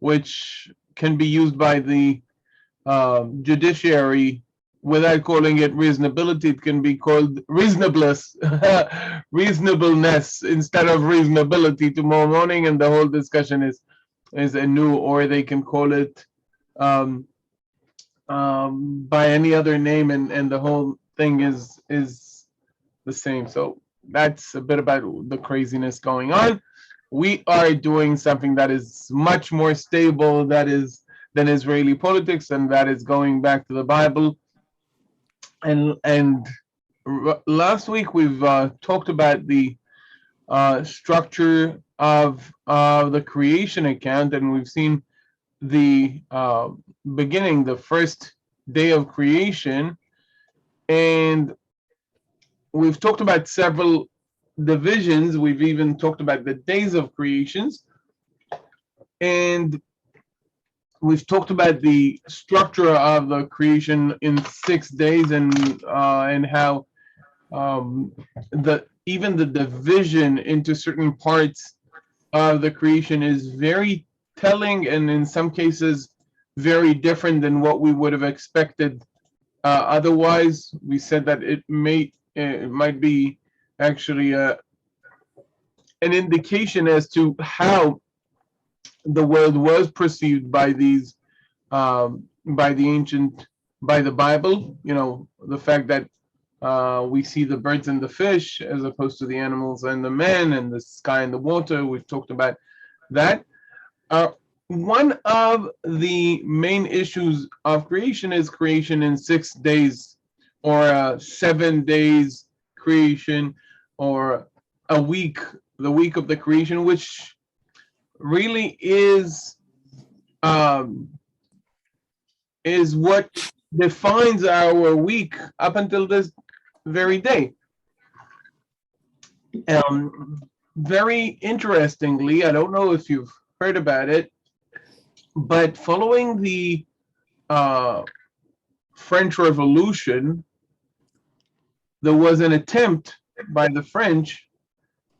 which can be used by the judiciary without calling it reasonability. It can be called reasonableness, reasonableness instead of reasonability tomorrow morning, and the whole discussion is anew. Or they can call it um, by any other name, and the whole thing is the same. So that's a bit about the craziness going on. We are doing something that is much more stable, that is than Israeli politics, and that is going back to the Bible. And last week we've talked about the structure of the creation account, and we've seen the beginning, the first day of creation, and we've talked about several divisions. We've even talked about the days of creations, and we've talked about the structure of the creation in 6 days, and how the even the division into certain parts of the creation is very telling, and in some cases very different than what we would have expected. Otherwise, we said that it might be actually an indication as to how the world was perceived by these by the ancient, by the Bible. You know, the fact that we see the birds and the fish as opposed to the animals and the men and the sky and the water. We've talked about that. Uh, One of the main issues of creation is creation in 6 days, or 7 days creation, or a week, the week of the creation, which really um, is what defines our week up until this very day. Um, Very interestingly, I don't know if you've heard about it, but following the uh, French Revolution, there was an attempt by the French,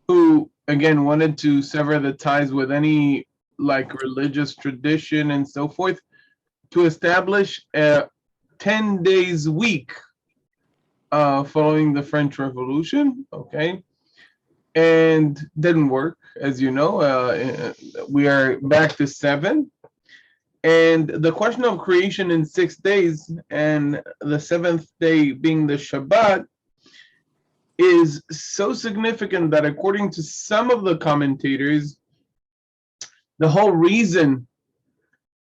who again wanted to sever the ties with any like religious tradition and so forth, to establish a 10 days week following the French Revolution. Okay, and didn't work, as you know. We are back to 7. And the question of creation in 6 days, and the seventh day being the Shabbat, is so significant that according to some of the commentators, the whole reason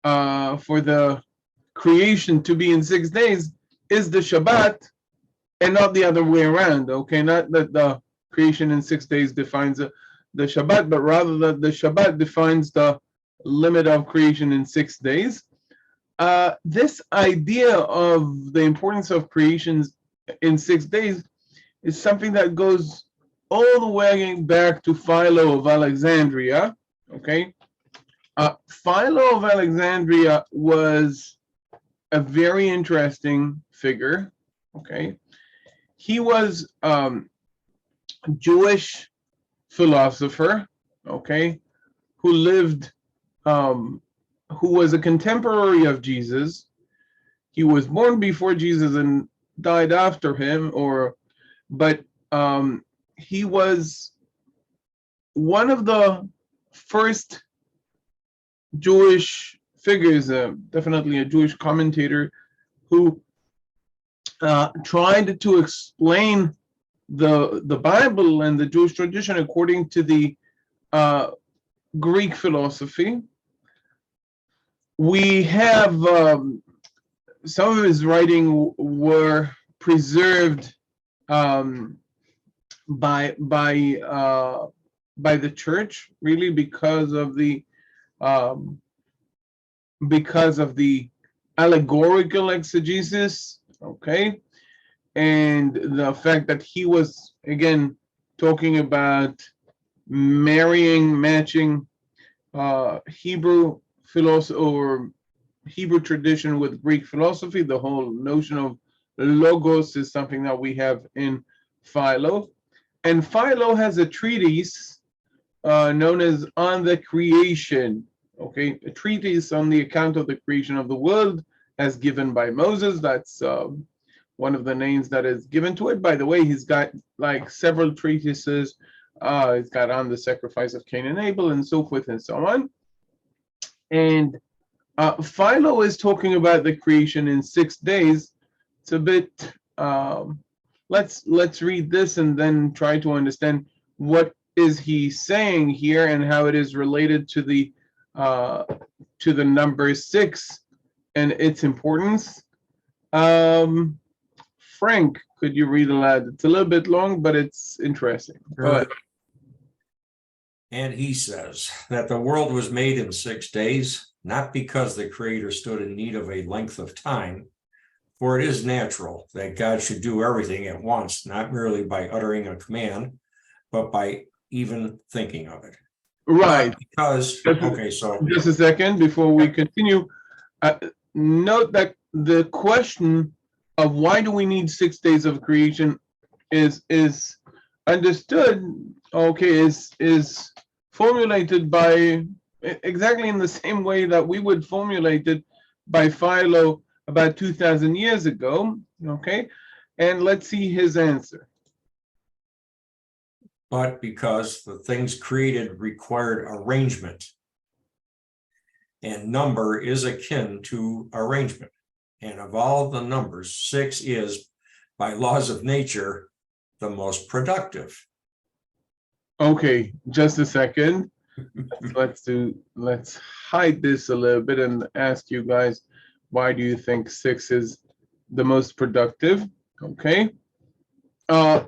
for the creation to be in 6 days is the Shabbat, and not the other way around. Okay, not that the creation in 6 days defines the Shabbat, but rather that the Shabbat defines the limit of creation in 6 days. This idea of the importance of creations in 6 days is something that goes all the way back to Philo of Alexandria. Okay, Philo of Alexandria was a very interesting figure. Okay, he was Jewish philosopher. Okay, who lived, who was a contemporary of Jesus. He was born before Jesus and died after him, but he was one of the first Jewish figures, definitely a Jewish commentator, who tried to explain the Bible and the Jewish tradition according to the Greek philosophy. We have some of his writing were preserved by the church, really, um, because of the allegorical exegesis. Okay, and the fact that he was again talking about matching Hebrew philosophy or Hebrew tradition with Greek philosophy. The whole notion of logos is something that we have in Philo, and Philo has a treatise known as On the Creation. Okay, a treatise on the account of the creation of the world as given by Moses. That's one of the names that is given to it. By the way, he's got like several treatises. He's got on the sacrifice of Cain and Abel and so forth and so on. And Philo is talking about the creation in 6 days. It's a bit. Let's read this and then try to understand what is he saying here and how it is related to the number 6 and its importance. Frank, could you read aloud? It's a little bit long, but it's interesting. Go ahead. And he says that the world was made in 6 days, not because the Creator stood in need of a length of time, for it is natural that God should do everything at once, not merely by uttering a command, but by even thinking of it. Right. Because, okay, so. Just a second before we continue. Note that the question of why do we need 6 days of creation is understood, okay, is formulated by exactly in the same way that we would formulate it by Philo about 2,000 years ago, okay? And let's see his answer. But because the things created required arrangement, and number is akin to arrangement. And of all the numbers, 6 is, by laws of nature, the most productive. Okay, just a second. Let's hide this a little bit and ask you guys, why do you think 6 is the most productive? Okay.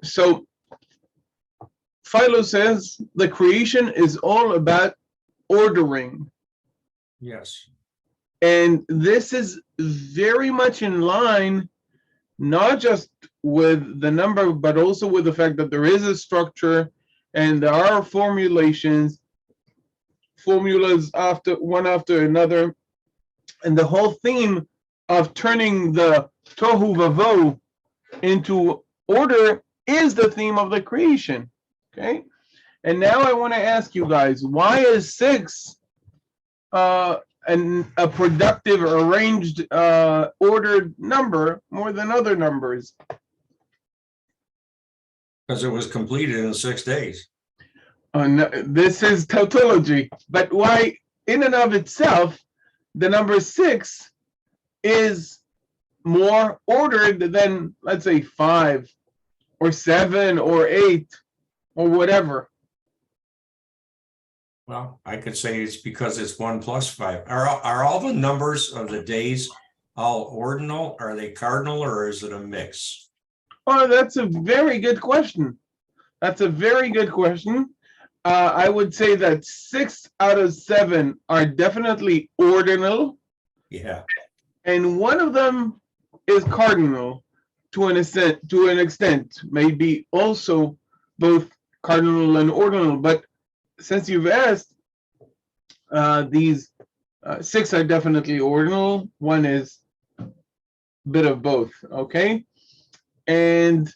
So Philo says the creation is all about ordering. Yes. And this is very much in line, not just with the number, but also with the fact that there is a structure and there are formulas after one after another. And the whole theme of turning the tohu vavohu into order is the theme of the creation. Okay. And now I want to ask you guys, why is 6 a productive, arranged, ordered number more than other numbers? Because it was completed in 6 days. No, this is tautology. But why, in and of itself, the number 6 is more ordered than, let's say, 5 or 7 or 8 or whatever? Well, I could say it's because it's 1 plus 5. Are all the numbers of the days all ordinal? Are they cardinal, or is it a mix? Oh, that's a very good question. That's a very good question. I would say that 6 out of 7 are definitely ordinal. Yeah. And one of them is cardinal to an extent, maybe also both cardinal and ordinal. But since you've asked, these 6 are definitely ordinal. 1 is a bit of both, okay? And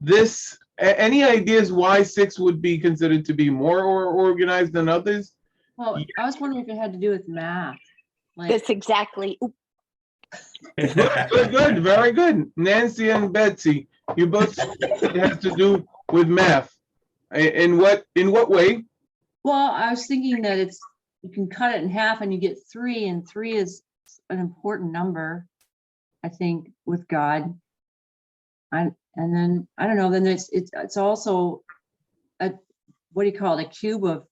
this, any ideas why 6 would be considered to be more organized than others? Well, I was wondering if it had to do with math. Like, That's exactly. Good, very good. Nancy and Betsy, you both said it has to do with math. In what way? well, I was thinking that you can cut it in half and you get 3, and 3 is an important number, I think, with God. And then I don't know. Then it's also a, what do you call it? A cube of,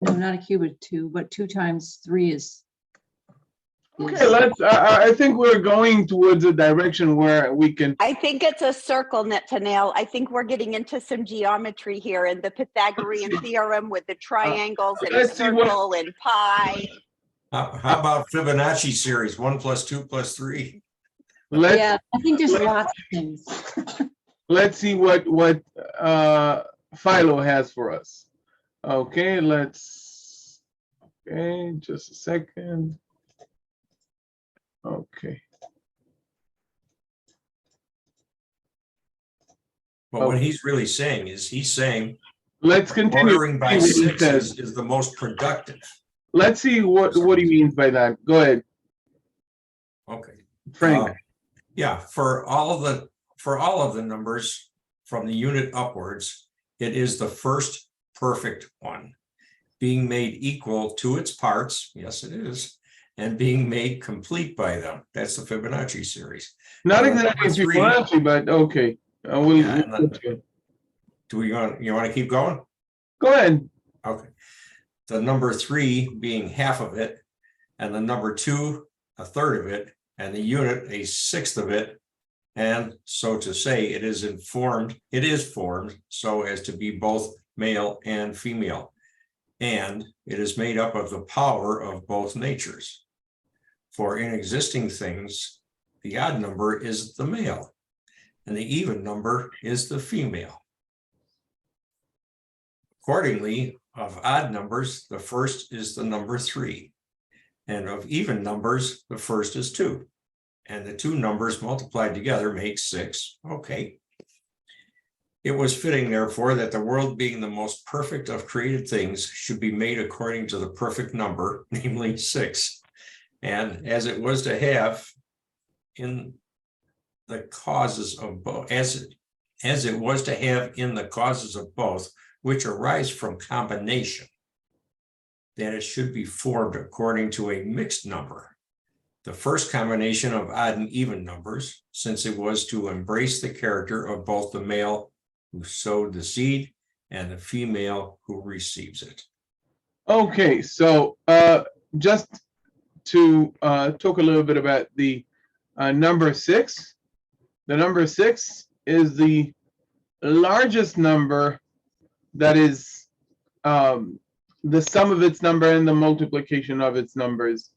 no, not a cube of 2, but 2 times 3 is. Okay, I think we're going towards a direction where we can. I think it's a circle, Netanel. I think we're getting into some geometry here and the Pythagorean theorem with the triangles and a circle and pi. How about Fibonacci series, 1 plus 2 plus 3? Yeah, I think there's lots of things. Let's see what Philo has for us. Okay, just a second. Okay. But what he's really saying is, he's saying let's continue. ordering by 6 is the most productive. let's see what he means by that. Go ahead, Okay. Frank. Yeah, for all of the numbers from the unit upwards, it is the first perfect one, being made equal to its parts. Yes, it is. And being made complete by them. That's the Fibonacci series. Not Number exactly three. Fibonacci, but okay. We'll Yeah, we'll get to it. Do you want to keep going? Go ahead. Okay. The number 3 being half of it, and the number 2 a third of it, and the unit a sixth of it, and so to say, it is formed so as to be both male and female, and it is made up of the power of both natures. For in existing things, the odd number is the male, and the even number is the female. Accordingly, of odd numbers, the first is the number 3, and of even numbers, the first is 2, and the two numbers multiplied together make 6. Okay. It was fitting, therefore, that the world, being the most perfect of created things, should be made according to the perfect number, namely 6, and as it was to have in the causes of both, as it was to have in the causes of both, which arise from combination, that it should be formed according to a mixed number. The first combination of odd and even numbers, since it was to embrace the character of both the male who sowed the seed and the female who receives it. Okay, so just to talk a little bit about the number 6. The number 6 is the largest number, that is the sum of its number and the multiplication of its numbers,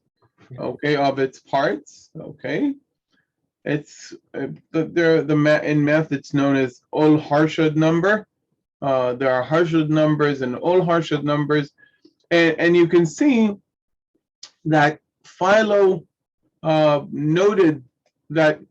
okay, of its parts, okay. It's in math it's known as all Harshad number. There are Harshad numbers and all Harshad numbers, and you can see that Philo noted that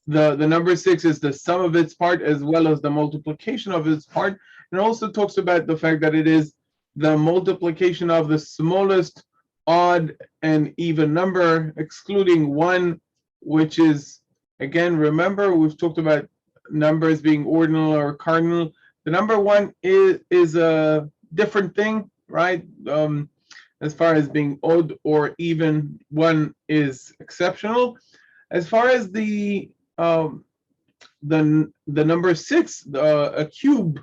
the number 6 is the sum of its part as well as the multiplication of its part, and also talks about the fact that it is the multiplication of the smallest odd and even number, excluding 1, which is, again, remember we've talked about numbers being ordinal or cardinal. The number 1 is a different thing, right? As far as being odd or even, 1 is exceptional. As far as the number 6, a cube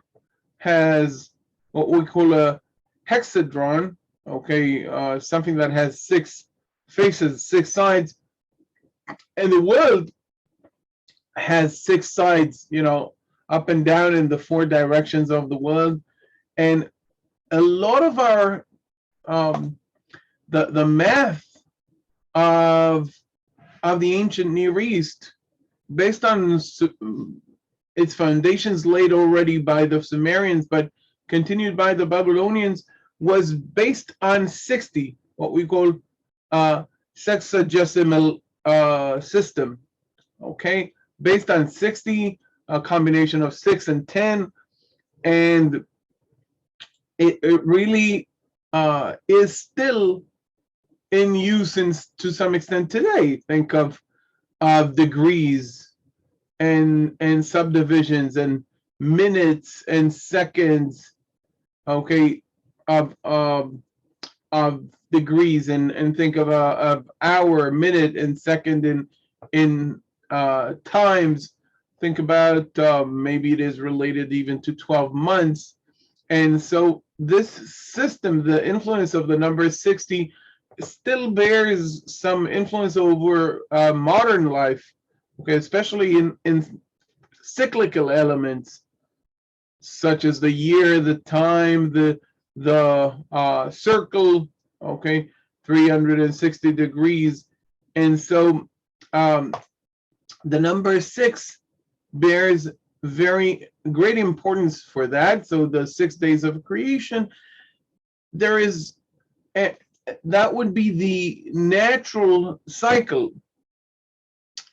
has what we call a hexadron, okay, something that has 6 faces, 6 sides, and the world has 6 sides, up and down in the 4 directions of the world. And a lot of our the math of the ancient Near East, based on its foundations laid already by the Sumerians, but continued by the Babylonians, was based on 60, what we call sexagesimal system, okay, based on 60, a combination of 6 and 10, and it really is still in use to some extent today. Think of degrees and subdivisions and minutes and seconds, okay, of degrees, and think of hour, minute, and second in times. Think about maybe it is related even to 12 months. And so this system, the influence of the number 60, still bears some influence over modern life, okay, especially in cyclical elements such as the year, the time, the circle, okay, 360 degrees. And so the number 6 bears very great importance for that. So the 6 days of creation, there is that would be the natural cycle,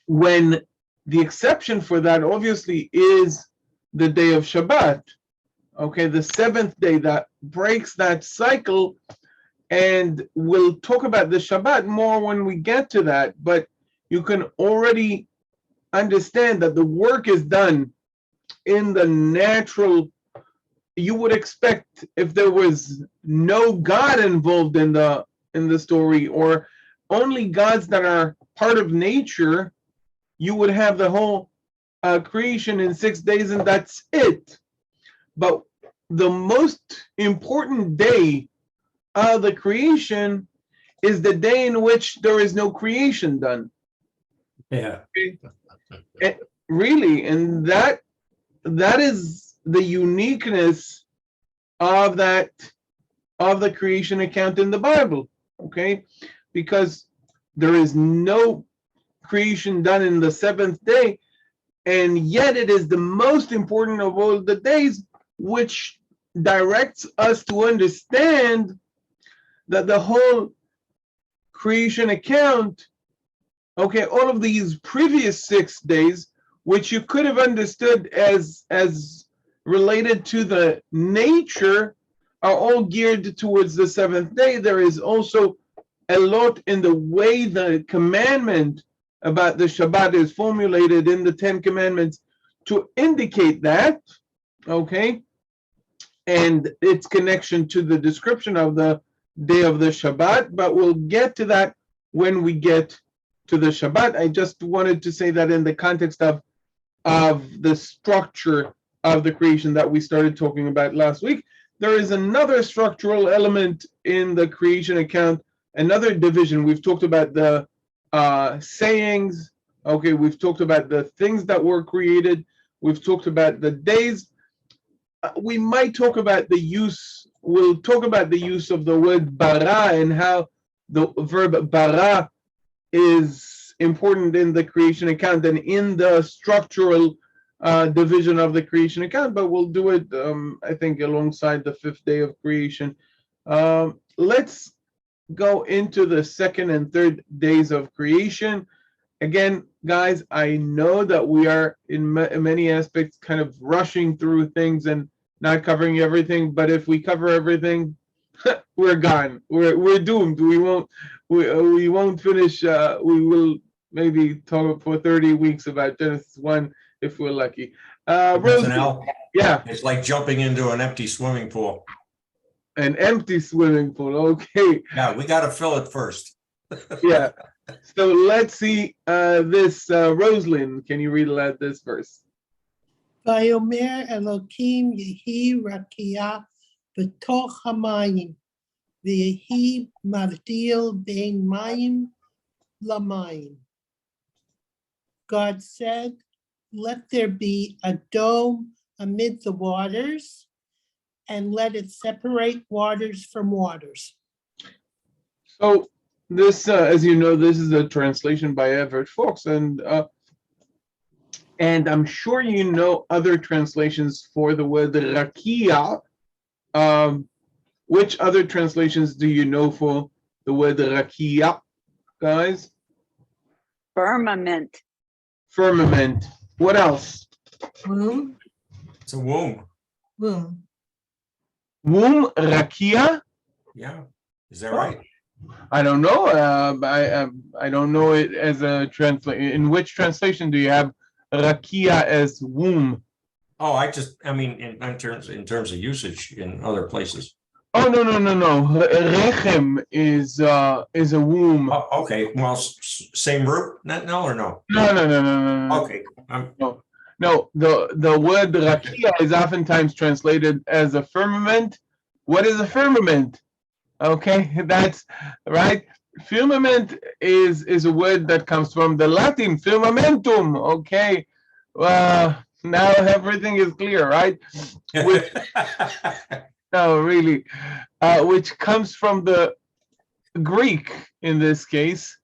when the exception for that obviously is the day of Shabbat, okay, the 7th day that breaks that cycle. And we'll talk about the Shabbat more when we get to that, but you can already understand that the work is done in the natural. You would expect, if there was no God involved in the story, or only gods that are part of nature, you would have the whole creation in 6 days and that's it. But the most important day of the creation is the day in which there is no creation done. Yeah. Really, and that is the uniqueness of the creation account in the Bible. Okay, because there is no creation done in the seventh day, and yet it is the most important of all the days, which directs us to understand that the whole creation account, okay, all of these previous 6 days, which you could have understood as related to the nature, are all geared towards the seventh day. There is also a lot in the way the commandment about the Shabbat is formulated in the 10 Commandments to indicate that, okay, and its connection to the description of the day of the Shabbat, but we'll get to that when we get to the Shabbat. I just wanted to say that in the context of the structure of the creation that we started talking about last week. There is another structural element in the creation account, another division. We've talked about the sayings, okay, we've talked about the things that were created, we've talked about the days. We might talk about the use, we'll talk about the use of the word bara and how the verb bara is important in the creation account and in the structural division of the creation account, but we'll do it, I think, alongside the 5th day of creation. Let's go into the 2nd and 3rd days of creation. Again, guys, I know that we are in many aspects kind of rushing through things and not covering everything, but if we cover everything, we're gone. We're doomed. We won't finish. We will maybe talk for 30 weeks about Genesis 1 if we're lucky. Rosenel, yeah, it's like jumping into an empty swimming pool. An empty swimming pool. Okay. Yeah, we got to fill it first. Yeah. So let's see this. Rosalind, can you read aloud this verse? Vayomer Elokim Yehi Rakia B'toch Hamayim V'yehi Mavdil Bein Mayim Lamayim. God said, let there be a dome amid the waters, and let it separate waters from waters. So this, as you know, this is a translation by Everett Fox, and I'm sure you know other translations for the word rakia. Which other translations do you know for the word rakia, guys? Firmament. Firmament. What else? Womb. It's a womb. Womb. Womb, rakia? Yeah. Is that right? I don't know. I don't know it as a translation. In which translation do you have rakia as womb? Oh, I mean, in terms of usage in other places. Oh, no. Rechem is a womb. Oh, okay. Well, same root? No, or no? No. Okay. No, the word rakia is oftentimes translated as a firmament. What is a firmament? Okay, that's right. Firmament is a word that comes from the Latin firmamentum. Okay, now everything is clear, right? No, really, which comes from the Greek in this case,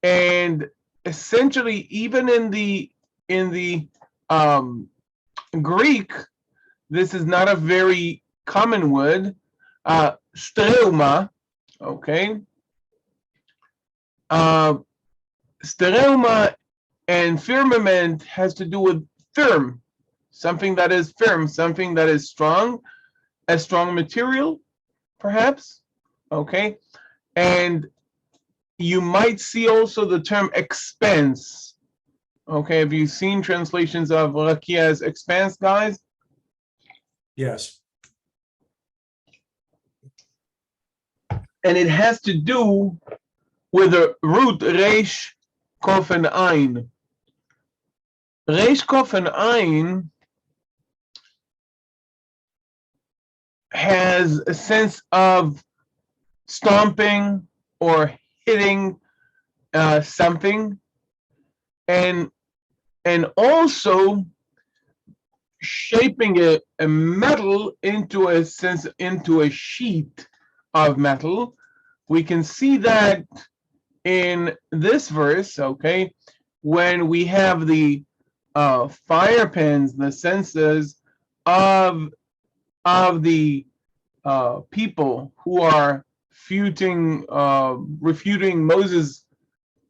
and essentially, even in the Greek, this is not a very common word. Stereuma, okay. Stereuma and firmament has to do with firm, something that is firm, something that is strong, a strong material, perhaps, okay? And you might see also the term expense. Okay, have you seen translations of rakia as expanse, guys? Yes. And it has to do with the root resh kof and ein. Resh kof and ein has a sense of stomping or hitting something, and also shaping a metal into a sheet of metal. We can see that in this verse, okay, when we have the fire pans, the senses of the people who are refuting Moses'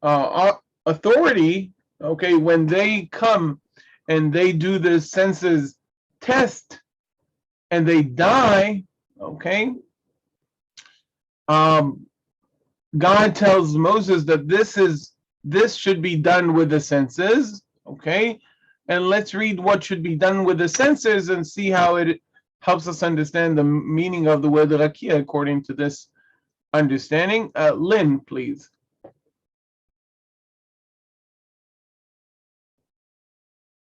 authority, okay, when they come and they do the senses test and they die, okay, God tells Moses that this should be done with the senses, okay, and let's read what should be done with the senses and see how it helps us understand the meaning of the word rakia according to this understanding. Lynn, please.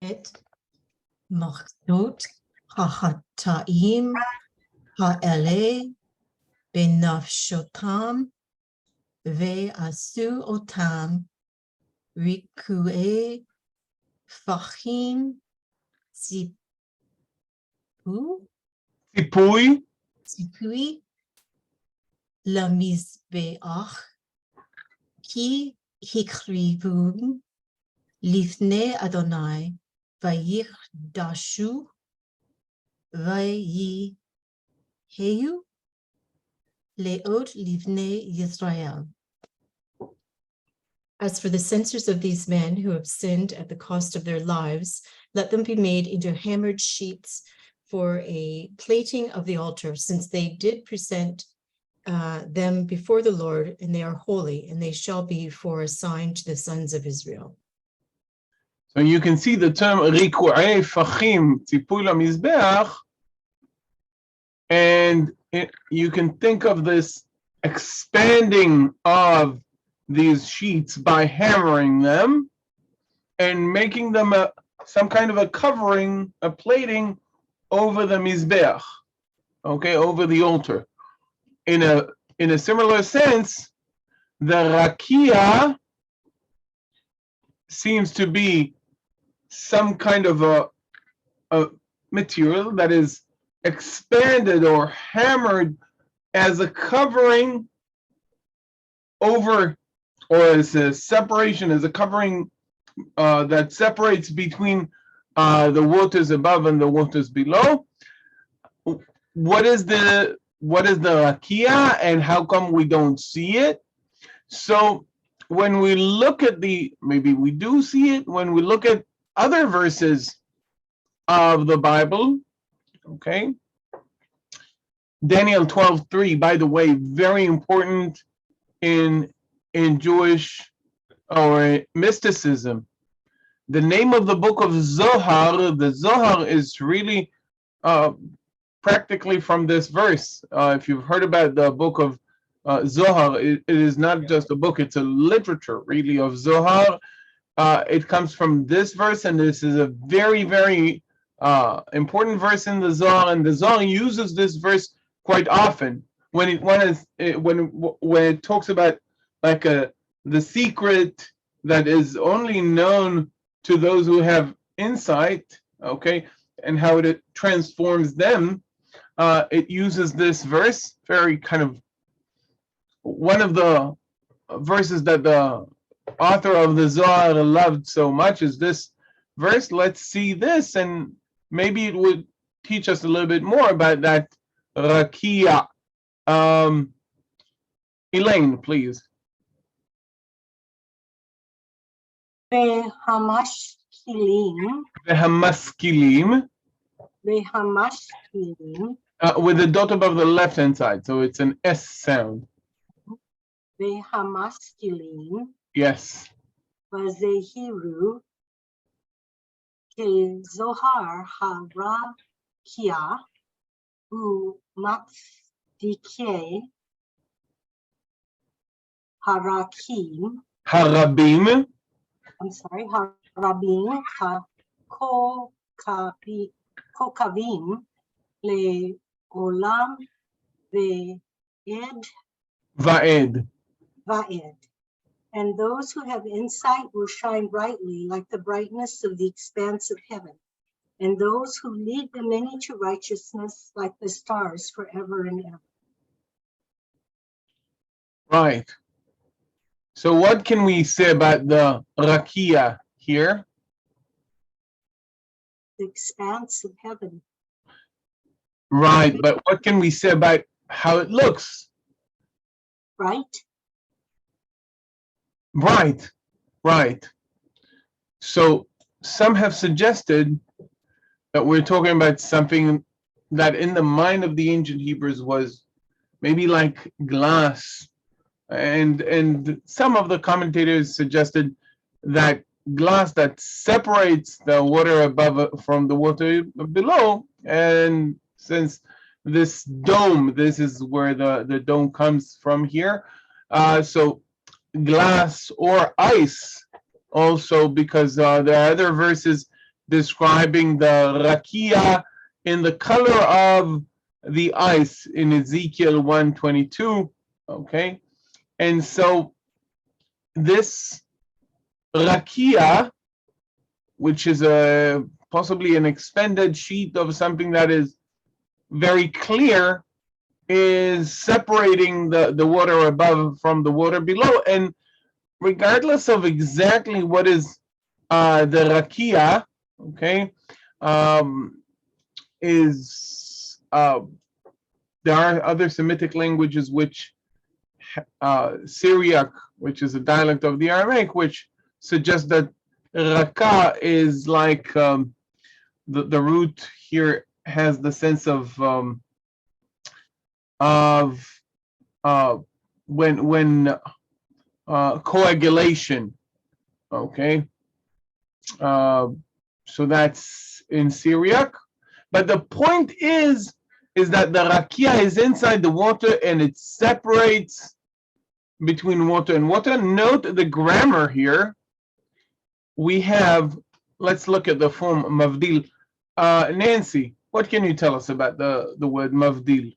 את מחנות החטאים האלה בנפשותם ועשו אותם ריקודי פחים ציפוי למזבח כי הקריבום לפני אדוני ויקדשו ויהיו לאות לפני ישראל. As for the censers of these men who have sinned at the cost of their lives, let them be made into hammered sheets for a plating of the altar, since they did present them before the Lord, and they are holy, and they shall be for a sign to the sons of Israel. So you can see the term riku'ei fachim tzipui lamizbeach, and you can think of this expanding of these sheets by hammering them and making them some kind of a covering, a plating over the mizbeach, okay, over the altar. In a similar sense, the rakia seems to be some kind of a material that is expanded or hammered as a covering over, or as a separation, as a covering that separates between the waters above and the waters below. What is the rakia, and how come we don't see it? So when we look at maybe we do see it when we look at other verses of the Bible, okay? Daniel 12:3, by the way, very important in Jewish or mysticism. The name of the book of Zohar, the Zohar is really practically from this verse. If you've heard about the book of Zohar, it is not just a book, it's a literature really of Zohar. It comes from this verse, and this is a very, very important verse in the Zohar, and the Zohar uses this verse quite often when it talks about like the secret that is only known to those who have insight, okay, and how it transforms them. It uses this verse, very kind of one of the verses that the author of the Zohar loved so much is this verse. Let's see this, and maybe it would teach us a little bit more about that rakia. Elaine, please. והמשכילים, והמשכילים, והמשכילים, With the dot above the left-hand side, so it's an S sound. והמשכילים Yes. בזהירו כזוהר הרקיע ומצדיקי הרכים, Harabim. I'm sorry, הרבים כוכבים לעולם Va'ed. ועד. And those who have insight will shine brightly like the brightness of the expanse of heaven. And those who lead the many to righteousness like the stars forever and ever. Right. So what can we say about the rakia here? The expanse of heaven. Right, but what can we say about how it looks? Right? Right, right. So some have suggested that we're talking about something that in the mind of the ancient Hebrews was maybe like glass. And some of the commentators suggested that glass that separates the water above from the water below. And since this dome, this is where the dome comes from here. So glass or ice also, because there are other verses describing the rakia in the color of the ice in Ezekiel 1:22. Okay, and so this rakia, which is possibly an expanded sheet of something that is very clear, is separating the water above from the water below. And regardless of exactly what is the rakia, okay, there are other Semitic languages which Syriac, which is a dialect of the Aramaic, which suggests that raka is like the root here has the sense of when coagulation. Okay, so that's in Syriac, but the point is that the rakia is inside the water and it separates between water and water. Note the grammar here. We have, let's look at the form mavdil. Nancy, what can you tell us about the word mavdil?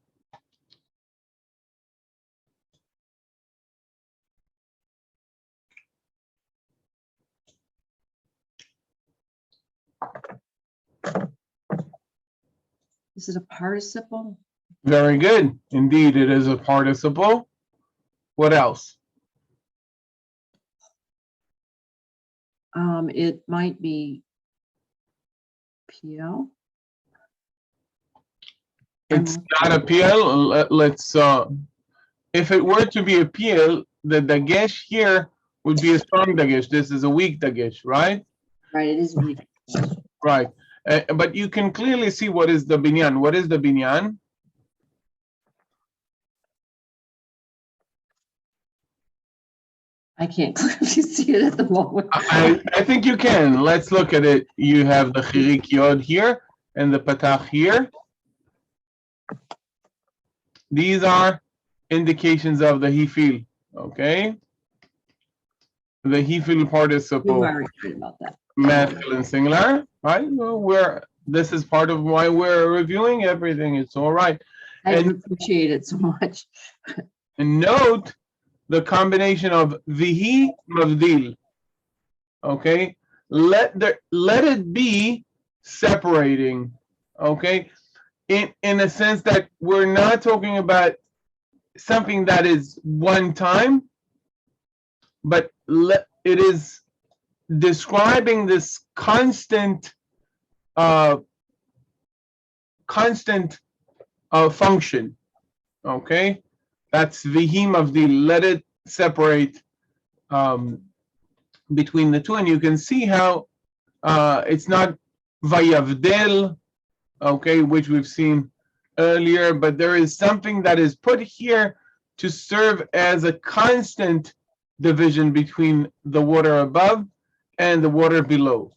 Is it a participle? Very good. Indeed, it is a participle. What else? It might be PL. It's not a PL. Let's if it were to be a PL, the dagesh here would be a strong dagesh. This is a weak dagesh, right? Right, it is weak. Right. But you can clearly see what is the binyan. What is the binyan? I can't clearly see it at the moment. I think you can. Let's look at it. You have the chirik yod here and the patach here. These are indications of the hifil. Okay. The hifil participle. You are right about that. Masculine singular, right? Well, this is part of why we're reviewing everything. It's all right. I And- appreciate it so much. And note the combination of vihi mavdil. Okay, let it be separating. Okay, in a sense that we're not talking about something that is one time, but it is describing this constant function. Okay, that's vihim of the let it separate between the two, and you can see how it's not vayavdel, okay, which we've seen earlier, but there is something that is put here to serve as a constant division between the water above and the water below.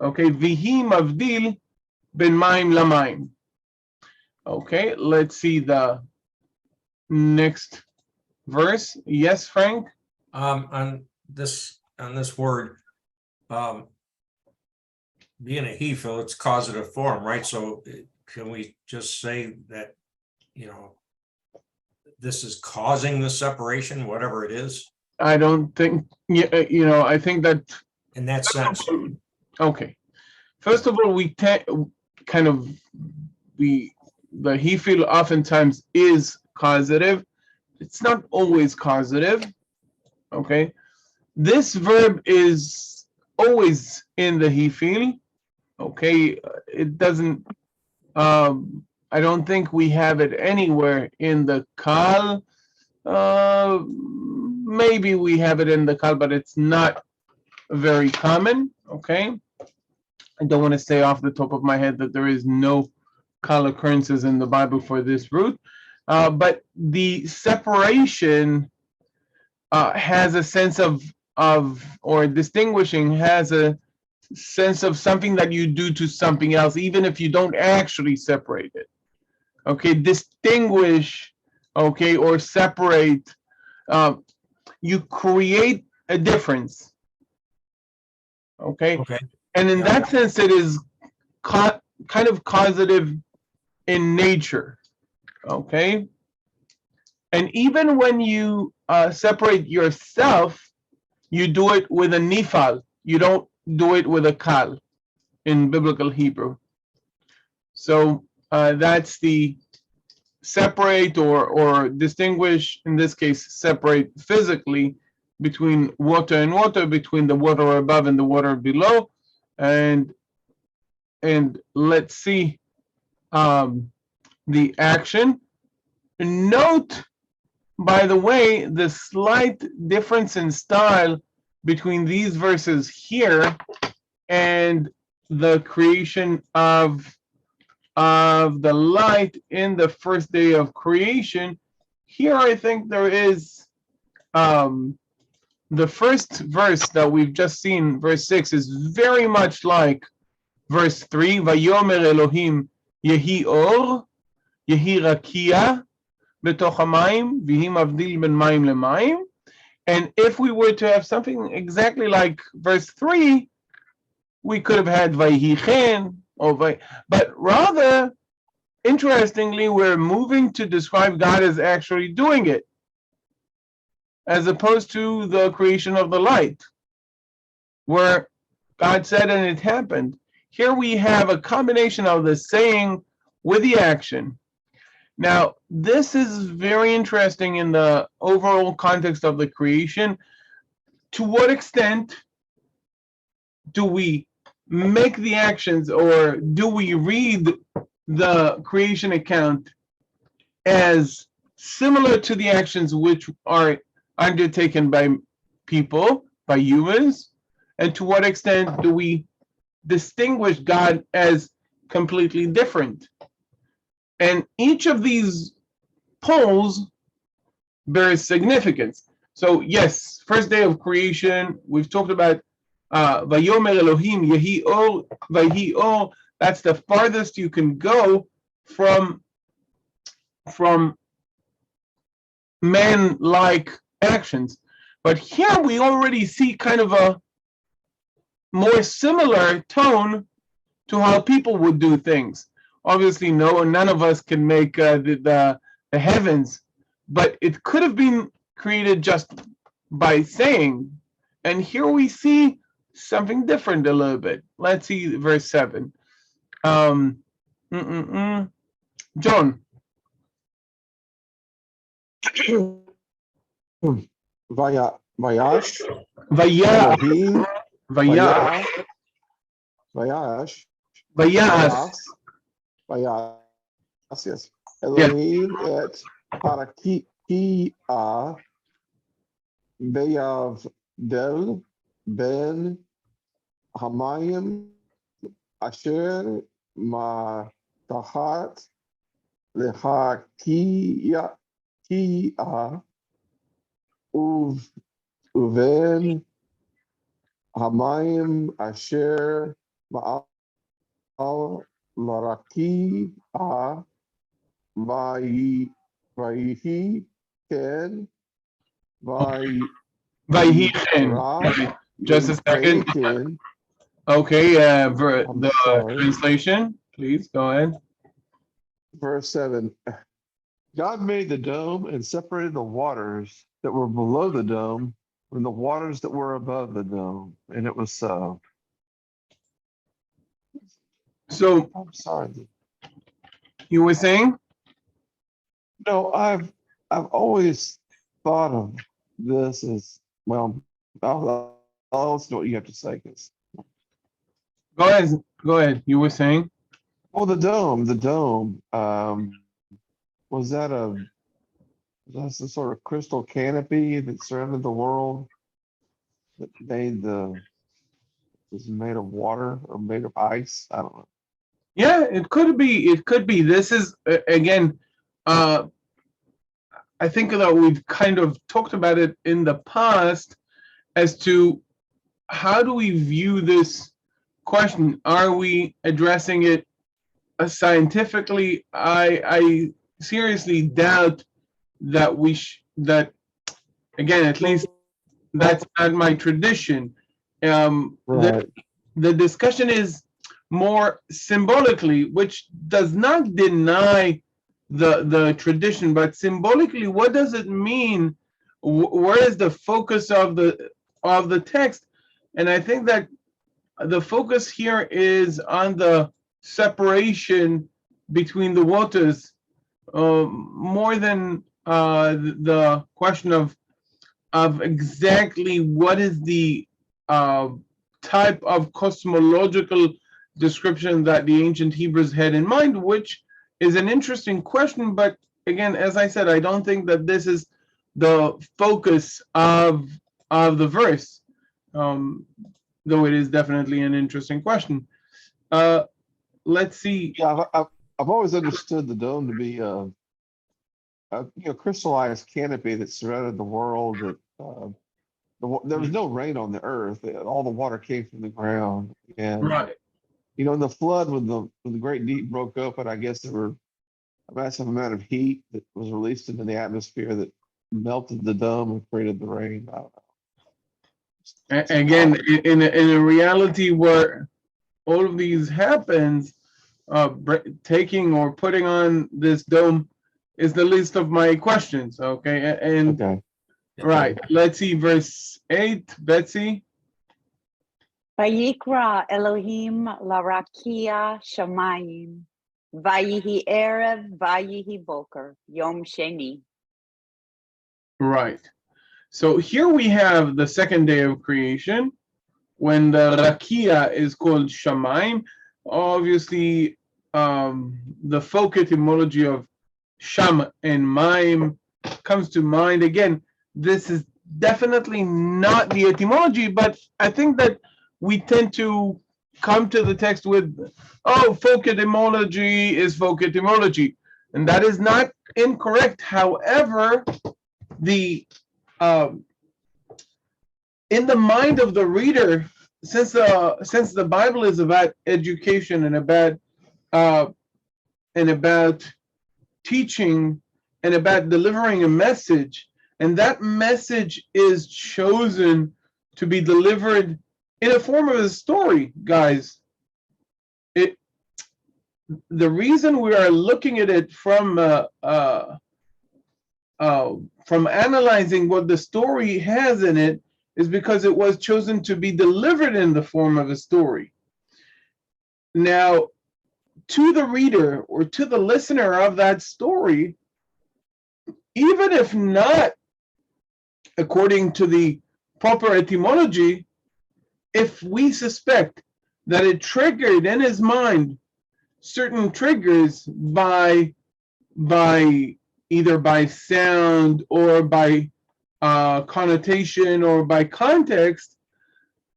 Okay, vihi mavdil ben maim lamaim. Okay, let's see the next verse. Yes, Frank? On this word, being a he-fil, it's causative form, right? So can we just say that, this is causing the separation, whatever it is, I don't think, I think that, in that sense? okay. First of all, we kind of, the he feel oftentimes is causative. It's not always causative. Okay. This verb is always in the he feel. Okay. It doesn't, I don't think we have it anywhere in the kal. Maybe we have it in the kal, but it's not very common. Okay. I don't want to say off the top of my head that there is no kal occurrences in the Bible for this root, but the separation has a sense of or distinguishing has a sense of something that you do to something else, even if you don't actually separate it. Okay, distinguish, okay, or separate. You create a difference. Okay, Okay. and in Yeah. that sense, it is kind of causative in nature. Okay, and even when you separate yourself, you do it with a nifal. You don't do it with a kal in biblical Hebrew. So that's the separate or distinguish, in this case, separate physically between water and water, between the water above and the water below. And let's see the action. Note, by the way, the slight difference in style between these verses here and the creation of the light in the first day of creation. Here I think there is the first verse that we've just seen, verse 6, is very much like verse 3, Vayomer Elohim Yehi Or, Yehi Rakia, Betoch HaMayim, Vihi Mavdil Ben Mayim LeMayim. And if we were to have something exactly like verse 3, we could have had Vayhi Chen, but rather, interestingly, we're moving to describe God as actually doing it, as opposed to the creation of the light, where God said and it happened. Here we have a combination of the saying with the action. Now, this is very interesting in the overall context of the creation. To what extent do we make the actions, or do we read the creation account as similar to the actions which are undertaken by people, by humans? And to what extent do we distinguish God as completely different? And each of these poles bears significance. So yes, first day of creation, we've talked about Vayomer Elohim Yehi Or, Vayhi Or. That's the farthest you can go from man-like actions. But here we already see kind of a more similar tone to how people would do things. Obviously, none of us can make the heavens, but it could have been created just by saying. And here we see something different a little bit. Let's see verse 7. John. Vayash Vaya, Elohim vaya, Vayash vayas. Vayas, yes. Yeah. Elohim et Parakia Beyav Del Ben Hamayim Asher Ma Tahat lehakia kia uven hamayim asher ma'al laraki vayihi ken Vayichin. vayikra Right. Just a second. vayikin. Okay, I'm the sorry. translation, please go ahead. Verse 7. God made the dome and separated the waters that were below the dome from the waters that were above the dome. And it was so. So I'm sorry. you were saying? No, I've always thought of this as well. I'll listen to what you have to say. 'Cause, Go ahead. Go ahead. You were saying? well, the dome. Was that that's the sort of crystal canopy that surrounded the world that was made of water or made of ice? I don't know. Yeah, it could be. It could be. This is again. Uh, I think that we've kind of talked about it in the past as to how do we view this question? Are we addressing it scientifically? I seriously doubt that that again, at least that's not my tradition. Right. The discussion is more symbolically, which does not deny the tradition, but symbolically, what does it mean? Where is the focus of the text? And I think that the focus here is on the separation between the waters, more than the question of exactly what is the uh, type of cosmological description that the ancient Hebrews had in mind, which is an interesting question. But again, as I said, I don't think that this is the focus of the verse, um, though it is definitely an interesting question. Let's see. Yeah, I've always understood the dome to be crystallized canopy that surrounded the world. That there was no rain on the earth. All the water came from the ground, and Right. in the flood, when the great deep broke open, I guess there were a massive amount of heat that was released into the atmosphere that melted the dome and created the rain. I don't know. Again, in a reality where all of these happens, taking or putting on this dome is the least of my questions. Okay, and Okay. right. Let's see, verse 8, Betsy. Vayikra Elohim larakia shamayim. Vayihi erev, vayihi boker, yom sheni. Right. So here we have the second day of creation, when the rakia is called Shamaim. Obviously, the folk etymology of Sham and Maim comes to mind. Again, this is definitely not the etymology, but I think that we tend to come to the text with, oh, folk etymology is folk etymology. And that is not incorrect. However, the in the mind of the reader, since the Bible is about education and about teaching and about delivering a message, and that message is chosen to be delivered in a form of a story, guys. The reason we are looking at it from analyzing what the story has in it is because it was chosen to be delivered in the form of a story. Now, to the reader or to the listener of that story, even if not according to the proper etymology, if we suspect that it triggered in his mind certain triggers by either by sound or by connotation or by context,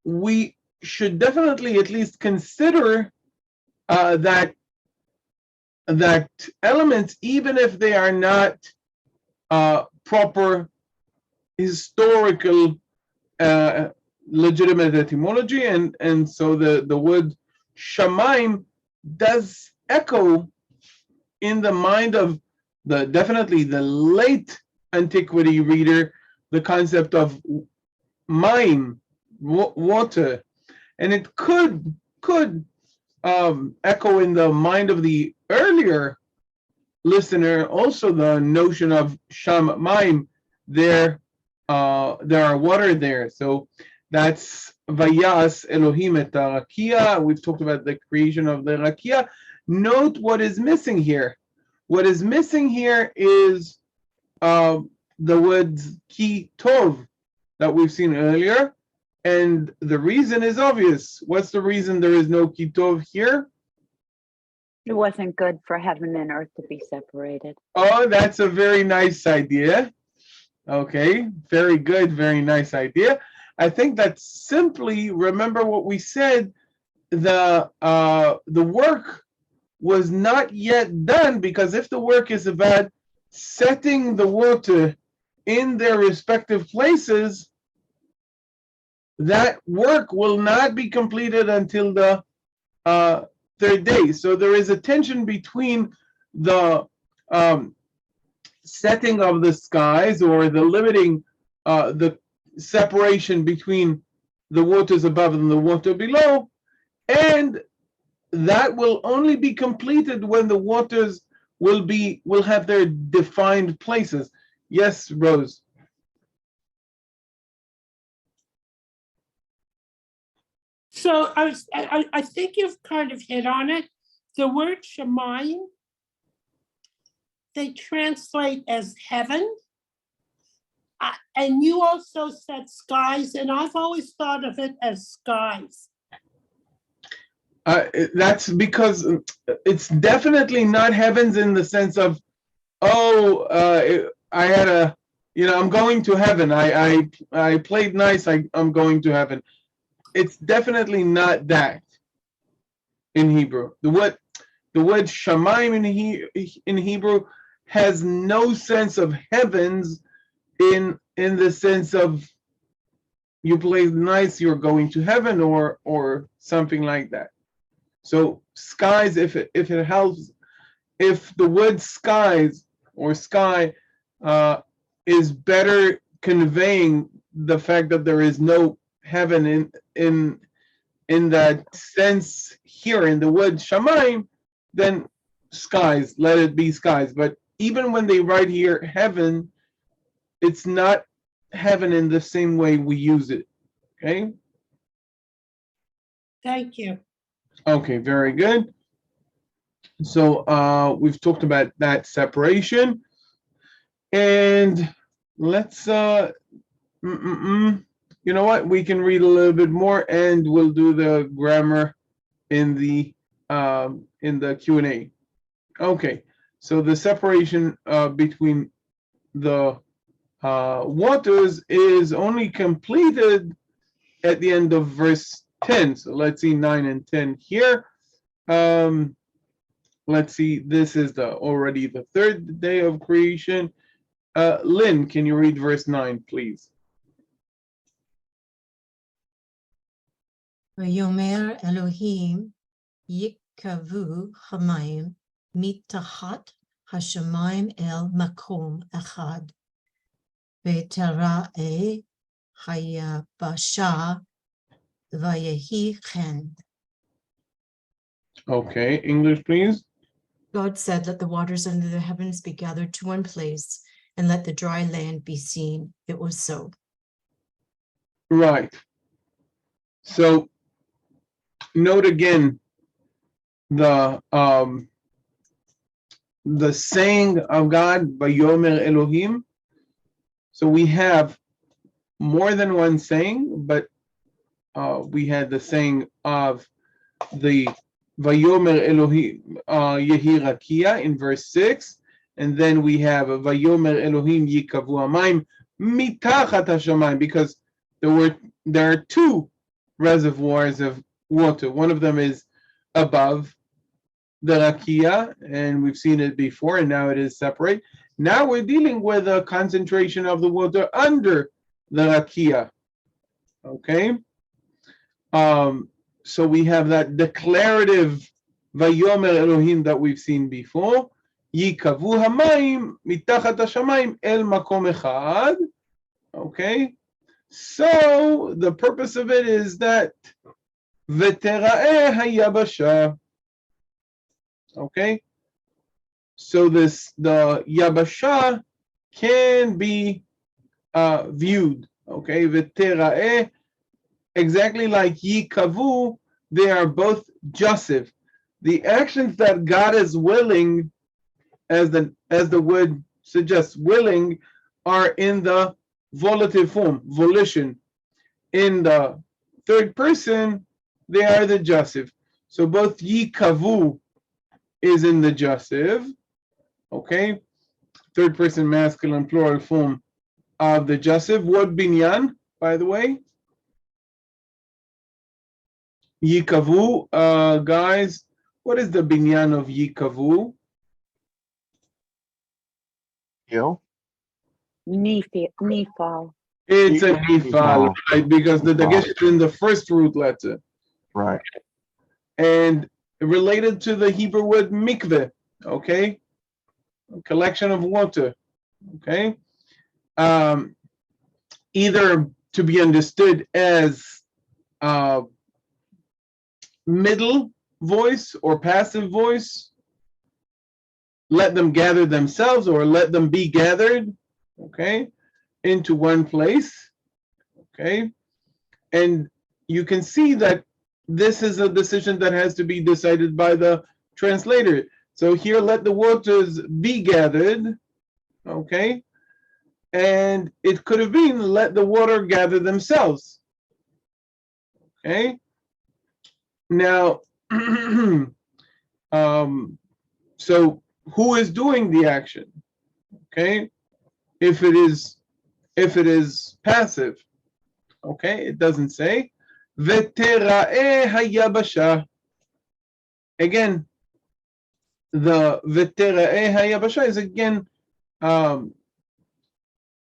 we should definitely at least consider that that elements, even if they are not proper historical legitimate etymology, and so the word shamayim does echo in the mind of definitely the late antiquity reader, the concept of mayim, water, and it could echo in the mind of the earlier listener also the notion of shamayim. There are water there, so that's vayas Elohim et rakia. We've talked about the creation of the rakia. Note what is missing here. What is missing here is the words ki tov that we've seen earlier, and the reason is obvious. What's the reason there is no ki tov here? It wasn't good for heaven and earth to be separated. Oh, that's a very nice idea. Okay, very good, very nice idea. I think that simply, remember what we said, the work was not yet done, because if the work is about setting the water in their respective places, that work will not be completed until the third day. So there is a tension between the setting of the skies, or the limiting the separation between the waters above and the water below, and that will only be completed when the waters will have their defined places. Yes, Rose. So I think you've kind of hit on it. The word shamayim, they translate as heaven. And you also said skies, and I've always thought of it as skies. That's because it's definitely not heavens in the sense of, I had I'm going to heaven. I played nice. I'm going to heaven. It's definitely not that in Hebrew. The word shamayim in Hebrew has no sense of heavens in the sense of you played nice, you're going to heaven, or something like that. So skies, if it helps, if the word skies or sky is better conveying the fact that there is no heaven in that sense here in the word shamayim, then skies, let it be skies. But even when they write here heaven, it's not heaven in the same way we use it. Okay? Thank you. Okay, very good. So we've talked about that separation. And let's you know what? We can read a little bit more, and we'll do the grammar in the Q&A. Okay, so the separation between the waters is only completed at the end of verse 10. So let's see 9 and 10 here. Let's see, this is already the third day of creation. Lynn, can you read verse 9, please? Vayomer Elohim yikavu hamayim mitahat hashamayim el makom echad ve'tera'e hayabasha vayehi chen. Okay, English, please. God said, let the waters under the heavens be gathered to one place, and let the dry land be seen. It was so. Right. So note again the saying of God, Vayomer Elohim. So we have more than one saying, but we had the saying of the Vayomer Elohim Yehi Rakia in verse 6, and then we have Vayomer Elohim Yikavu Hamayim Mitachat Hashamayim, because there are two reservoirs of water. One of them is above the rakia, and we've seen it before, and now it is separate. Now we're dealing with a concentration of the water under the rakia. Okay. So we have that declarative Vayomer Elohim that we've seen before. Yikavu hamayim mitachat hashamayim el makom echad. Okay. So the purpose of it is that vetera'eh hayabasha. Okay. So the yabasha can be viewed. Okay. Vetera'eh, exactly like yikavu, they are both jussive. The actions that God is willing, as the word suggests, willing, are in the volitive form, volition. In the third person, they are the jussive. So both yikavu is in the jussive, okay? Third person masculine plural form of the jussive. What binyan, by the way? Yikavu, guys, what is the binyan of yikavu? Gil? Nifal. It's a nifal, right? Because the Nifal. dagesh is in the first root letter. Right. And related to the Hebrew word mikveh, okay? A collection of water, okay? Either to be understood as middle voice or passive voice, let them gather themselves or let them be gathered, okay, into one place, okay? And you can see that this is a decision that has to be decided by the translator. So here, let the waters be gathered, okay? And it could have been, let the water gather themselves, okay? Now, so who is doing the action? Okay, if it is passive, okay, it doesn't say. Vetera'eh hayabasha. Again, the vetera'eh hayabasha is again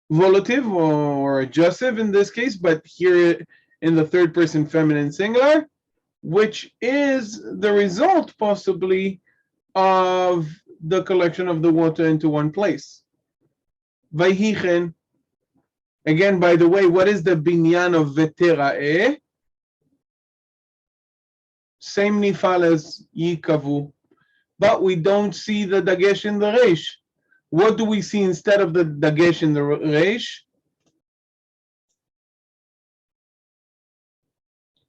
volitive or adjussive in this case, but here in the third person feminine singular, which is the result possibly of the collection of the water into one place. Vayhichen. Again, by the way, what is the binyan of vetera'eh? Same nifal as yikavu, but we don't see the dagesh in the resh. What do we see instead of the dagesh in the resh?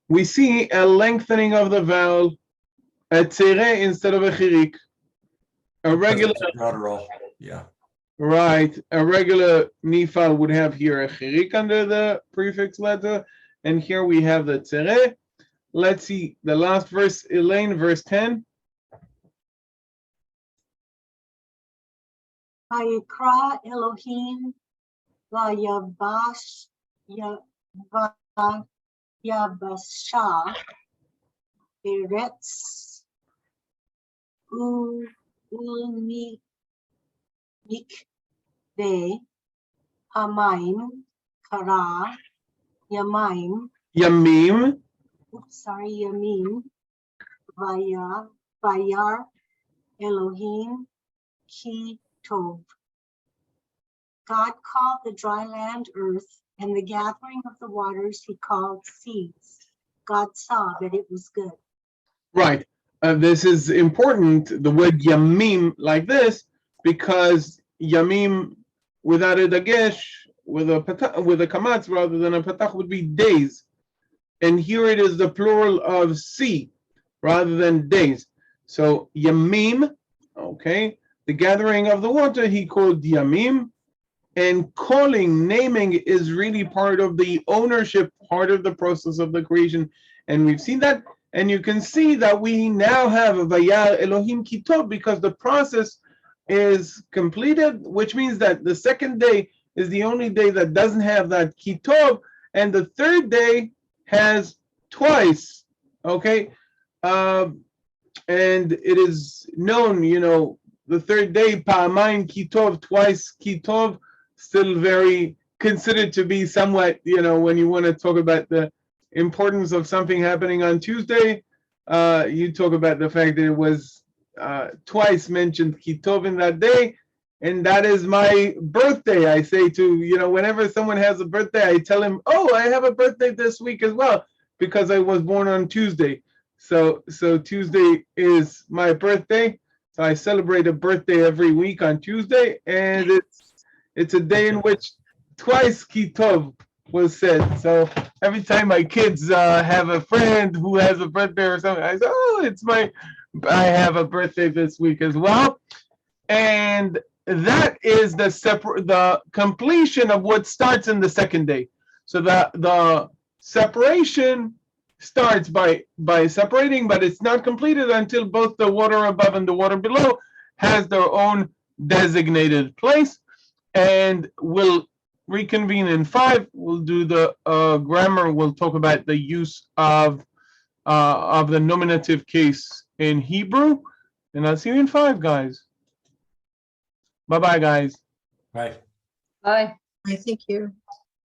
We see a lengthening of the vowel, a tzere instead of a chirik. A regular, Guttural, yeah. right, a regular nifal would have here a chirik under the prefix letter, and here we have the tzere. Let's see the last verse, Elaine, verse 10. Vayikra Elohim vayabash yabasha eretz ulmikve hamayim kara yamim vayar Elohim ki tov. God called the dry land earth, and the gathering of the waters he called seas. God saw that it was good. Right. This is important, the word yamim like this, because yamim without a dagesh, with a kamatz rather than a patach, would be days. And here it is the plural of sea rather than days. So yamim, okay, the gathering of the water he called yamim. And calling, naming is really part of the ownership, part of the process of the creation. And we've seen that. And you can see that we now have a Vayar Elohim Kitov because the process is completed, which means that the second day is the only day that doesn't have that Kitov. And the third day has twice, okay? and it is known, the third day, Pa'amayim Kitov, twice Kitov, still very considered to be somewhat, when you want to talk about the importance of something happening on Tuesday, you talk about the fact that it was twice mentioned Kitov in that day, and that is my birthday. I say to, whenever someone has a birthday, I tell him, oh, I have a birthday this week as well, because I was born on Tuesday. So Tuesday is my birthday. So I celebrate a birthday every week on Tuesday, and it's a day in which twice Kitov was said. So every time my kids have a friend who has a birthday or something, I say, oh, I have a birthday this week as well. And that is the completion of what starts in the second day. So the separation starts by separating, but it's not completed until both the water above and the water below has their own designated place. And we'll reconvene in 5. We'll do the grammar. We'll talk about the use of the nominative case in Hebrew. And I'll see you in 5, guys. Bye-bye, guys. Right. Bye. I thank you.